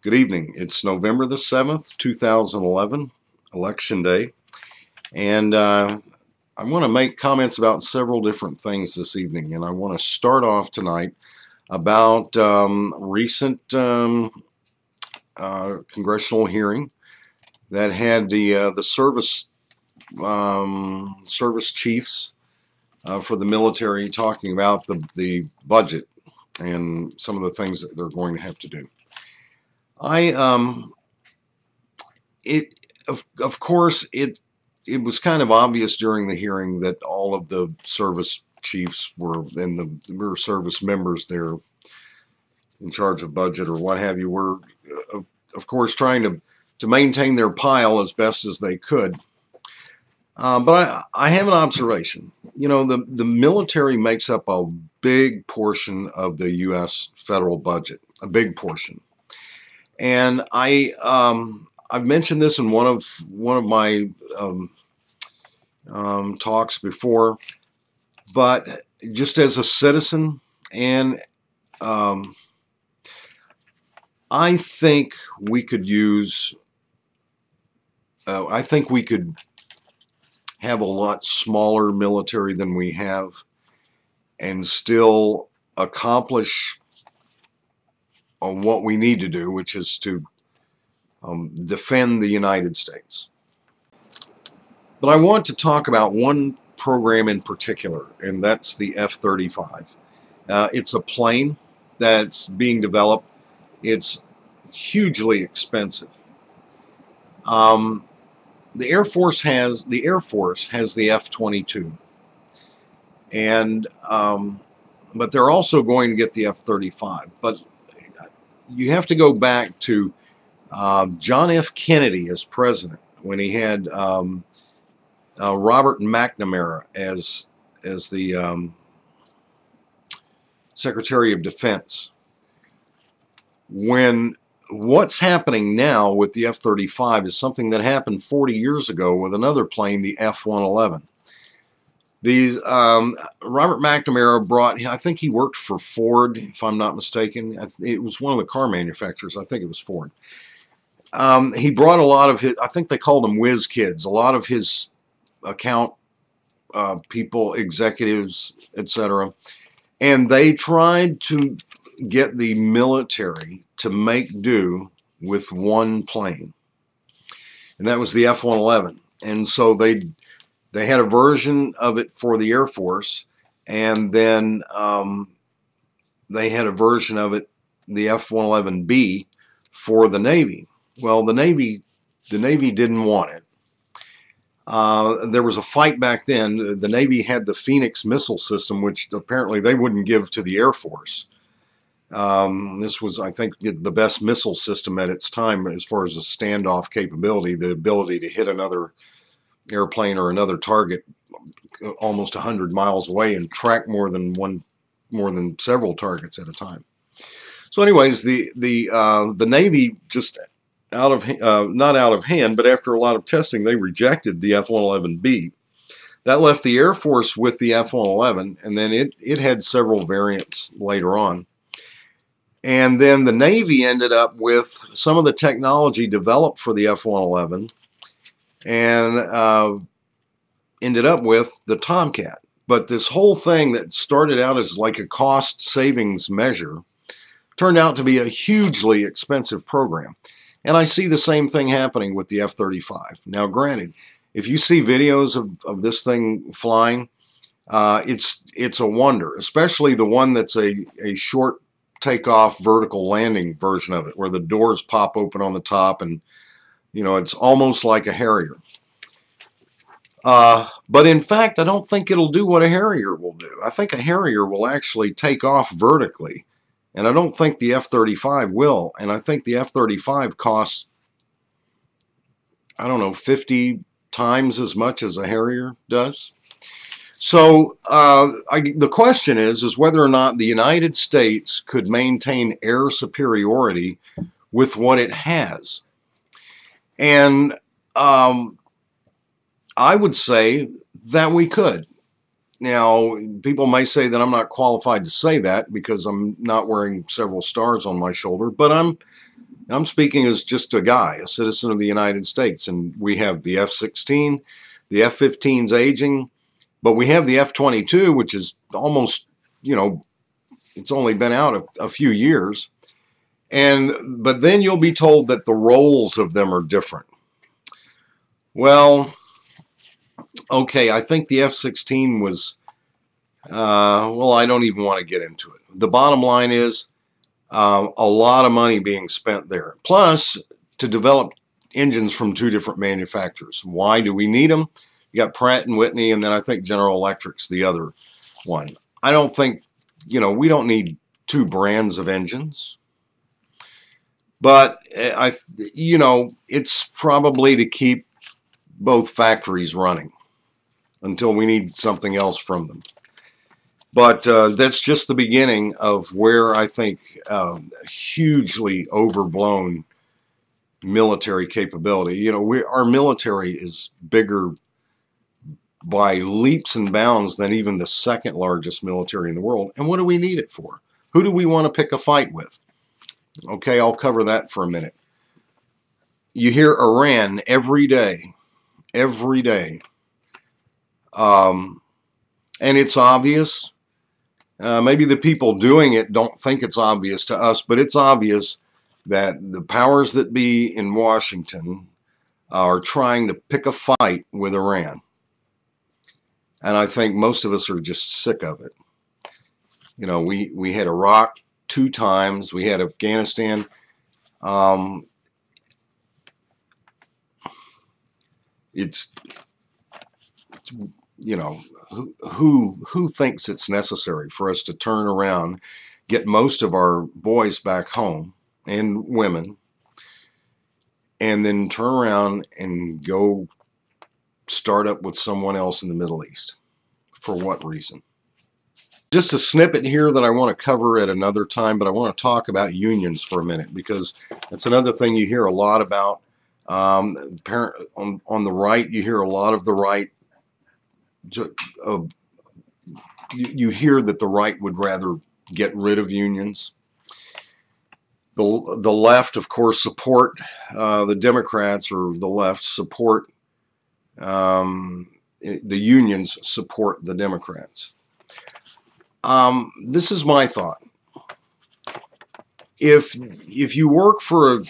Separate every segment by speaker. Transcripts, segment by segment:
Speaker 1: Good evening. It's November the 7th, 2011, Election Day, and I want to make comments about several different things this evening, and I want to start off tonight about recent congressional hearing that had the service chiefs for the military talking about the budget and some of the things that they're going to have to do. Of course, it was kind of obvious during the hearing that all of the service chiefs were, and the service members there in charge of budget or what have you, were, of course, trying to maintain their pile as best as they could. But I have an observation. You know, the military makes up a big portion of the U.S. federal budget, a big portion. And I've mentioned this in one of my talks before, but just as a citizen, and I think we could use, I think we could have a lot smaller military than we have and still accomplish what we need to do, which is to defend the United States. But I want to talk about one program in particular, and that's the F-35. It's a plane that's being developed. It's hugely expensive. The Air Force has the F-22, and but they're also going to get the F-35. But you have to go back to John F. Kennedy as president, when he had Robert McNamara as the Secretary of Defense. When what's happening now with the F-35 is something that happened 40 years ago with another plane, the F-111. These Robert McNamara brought, I think he worked for Ford, if I'm not mistaken. It was one of the car manufacturers. I think it was Ford. He brought a lot of his, I think they called them whiz kids, a lot of his account people, executives, etc. And they tried to get the military to make do with one plane. And that was the F-111. And so they had a version of it for the Air Force, and then they had a version of it, the F-111B, for the Navy. Well, the Navy didn't want it. There was a fight back then. The Navy had the Phoenix missile system, which apparently they wouldn't give to the Air Force. This was, I think, the best missile system at its time as far as the standoff capability, the ability to hit another airplane or another target almost 100 miles away and track more than several targets at a time. So anyways, the Navy, just not out of hand, but after a lot of testing, they rejected the F-111B. That left the Air Force with the F-111, and then it had several variants later on. And then the Navy ended up with some of the technology developed for the F-111 and ended up with the Tomcat. But this whole thing that started out as like a cost savings measure turned out to be a hugely expensive program. And I see the same thing happening with the F-35. Now, granted, if you see videos of this thing flying, it's a wonder, especially the one that's a short takeoff vertical landing version of it, where the doors pop open on the top, and you know, it's almost like a Harrier. But in fact, I don't think it'll do what a Harrier will do. I think a Harrier will actually take off vertically, and I don't think the F-35 will. And I think the F-35 costs, I don't know, 50 times as much as a Harrier does. So the question is whether or not the United States could maintain air superiority with what it has. And I would say that we could. Now, people may say that I'm not qualified to say that because I'm not wearing several stars on my shoulder, but I'm speaking as just a guy, a citizen of the United States, and we have the F-16, the F-15's aging, but we have the F-22, which is almost, it's only been out a few years. But then you'll be told that the roles of them are different. Well, okay, I think the F-16 was, well, I don't even want to get into it. The bottom line is a lot of money being spent there. Plus, to develop engines from two different manufacturers. Why do we need them? You got Pratt & Whitney, and then I think General Electric's the other one. I don't think, we don't need two brands of engines. But, it's probably to keep both factories running until we need something else from them. But that's just the beginning of where I think hugely overblown military capability. Our military is bigger by leaps and bounds than even the second largest military in the world. And what do we need it for? Who do we want to pick a fight with? Okay, I'll cover that for a minute. You hear Iran every day. And it's obvious. Maybe the people doing it don't think it's obvious to us, but it's obvious that the powers that be in Washington are trying to pick a fight with Iran. And I think most of us are just sick of it. We had Iraq 2 times. We had Afghanistan. Who thinks it's necessary for us to turn around, get most of our boys back home and women, and then turn around and go start up with someone else in the Middle East? For what reason? Just a snippet here that I want to cover at another time, but I want to talk about unions for a minute, because that's another thing you hear a lot about. On the right, you hear a lot of the right. You hear that the right would rather get rid of unions. The left, of course, support the Democrats, or the left support the unions support the Democrats. This is my thought. If you work for a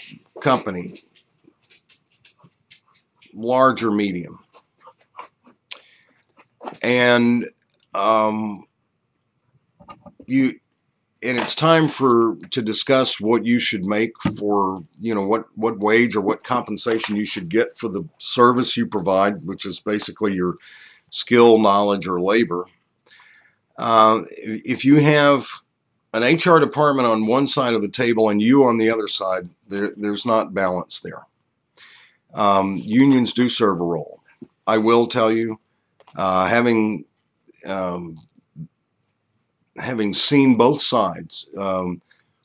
Speaker 1: company, large or medium, and it's time to discuss what you should make for, what wage or what compensation you should get for the service you provide, which is basically your skill, knowledge, or labor. If you have an HR department on one side of the table and you on the other side, there's not balance there. Unions do serve a role. I will tell you, having seen both sides,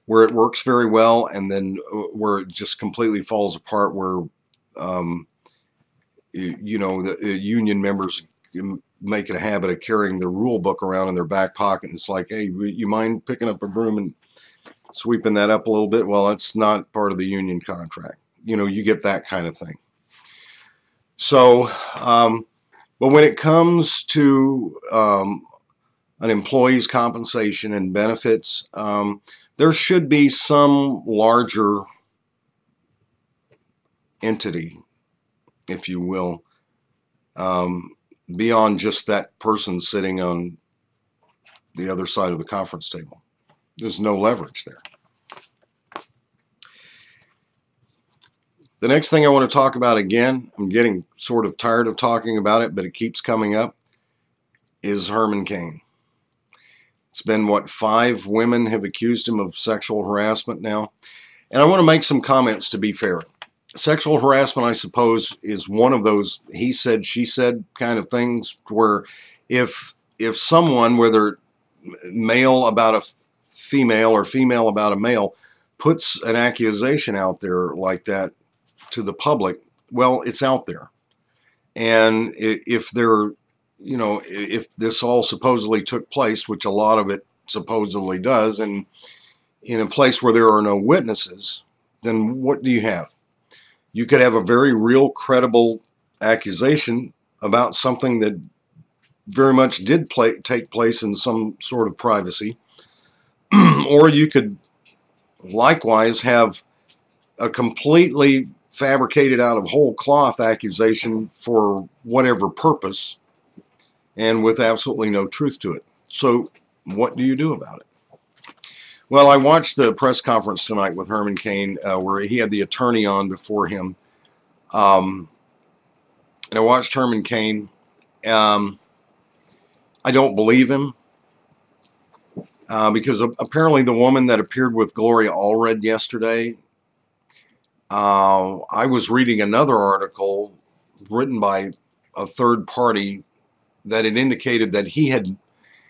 Speaker 1: where it works very well and then where it just completely falls apart, where the union members make it a habit of carrying the rule book around in their back pocket, and it's like, hey, you mind picking up a broom and sweeping that up a little bit? Well, that's not part of the union contract. You get that kind of thing. So, but when it comes to an employee's compensation and benefits, there should be some larger entity, if you will, beyond just that person sitting on the other side of the conference table. There's no leverage there. The next thing I want to talk about, again, I'm getting sort of tired of talking about it, but it keeps coming up, is Herman Cain. It's been, what, 5 women have accused him of sexual harassment now. And I want to make some comments to be fair. Sexual harassment, I suppose, is one of those he said, she said kind of things, where if someone, whether male about a female or female about a male, puts an accusation out there like that to the public, well, it's out there. And if this all supposedly took place, which a lot of it supposedly does, and in a place where there are no witnesses, then what do you have? You could have a very real, credible accusation about something that very much did take place in some sort of privacy, or you could likewise have a completely fabricated out of whole cloth accusation for whatever purpose and with absolutely no truth to it. So what do you do about it? Well, I watched the press conference tonight with Herman Cain where he had the attorney on before him. And I watched Herman Cain. I don't believe him because apparently the woman that appeared with Gloria Allred yesterday, I was reading another article written by a third party that it indicated that he had,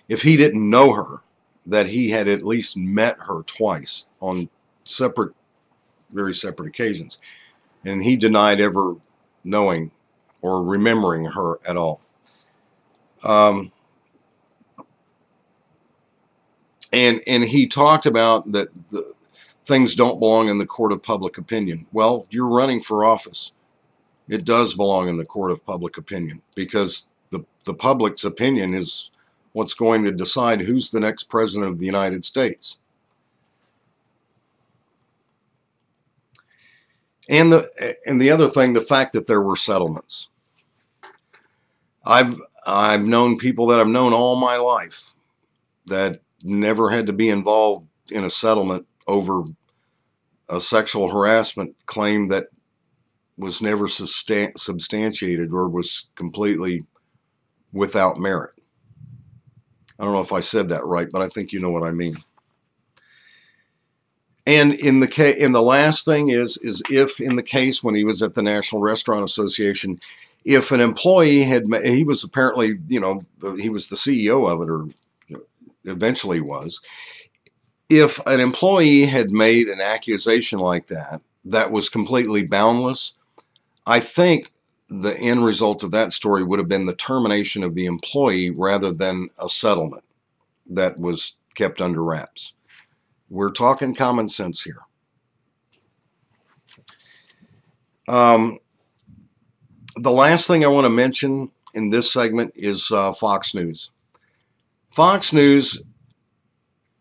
Speaker 1: if he didn't know her, that he had at least met her twice on separate, very separate occasions. And he denied ever knowing or remembering her at all. And he talked about that the things don't belong in the court of public opinion. Well, you're running for office. It does belong in the court of public opinion because the public's opinion is what's going to decide who's the next president of the United States. And the other thing, the fact that there were settlements. I've known people that I've known all my life that never had to be involved in a settlement over a sexual harassment claim that was never substantiated or was completely without merit. I don't know if I said that right, but I think you know what I mean. And in the last thing is if in the case when he was at the National Restaurant Association, if an employee had, he was apparently, you know, he was the CEO of it, or eventually was. If an employee had made an accusation like that, that was completely boundless, I think the end result of that story would have been the termination of the employee rather than a settlement that was kept under wraps. We're talking common sense here. The last thing I want to mention in this segment is Fox News. Fox News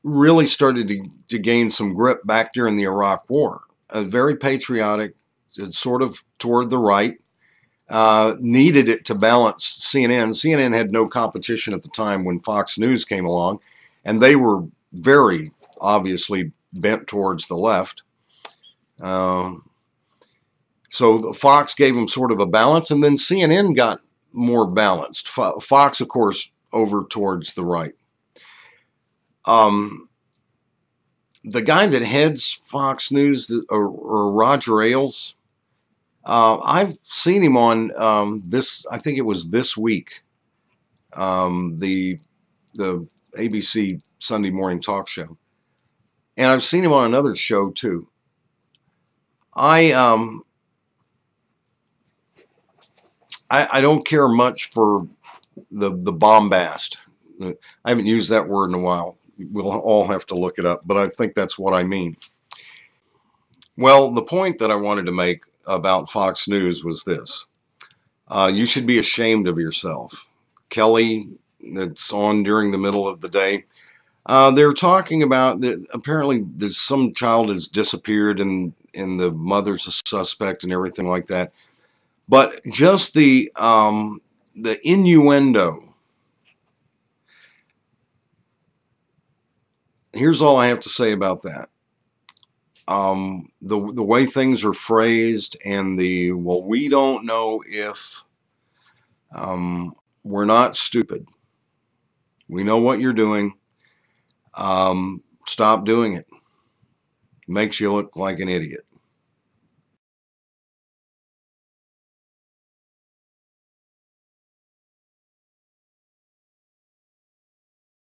Speaker 1: really started to gain some grip back during the Iraq War. Very patriotic, sort of toward the right, needed it to balance CNN. CNN had no competition at the time when Fox News came along, and they were very obviously bent towards the left. So Fox gave them sort of a balance, and then CNN got more balanced. Fox, of course, over towards the right. The guy that heads Fox News, or Roger Ailes, I've seen him on this, I think it was This Week, the ABC Sunday morning talk show. And I've seen him on another show too. I don't care much for the bombast. I haven't used that word in a while. We'll all have to look it up, but I think that's what I mean. Well, the point that I wanted to make about Fox News was this. You should be ashamed of yourself. Kelly, that's on during the middle of the day, they're talking about that apparently there's some child has disappeared and the mother's a suspect and everything like that. But just the innuendo. Here's all I have to say about that. The way things are phrased and well, we don't know if, we're not stupid. We know what you're doing. Stop doing it. Makes you look like an idiot.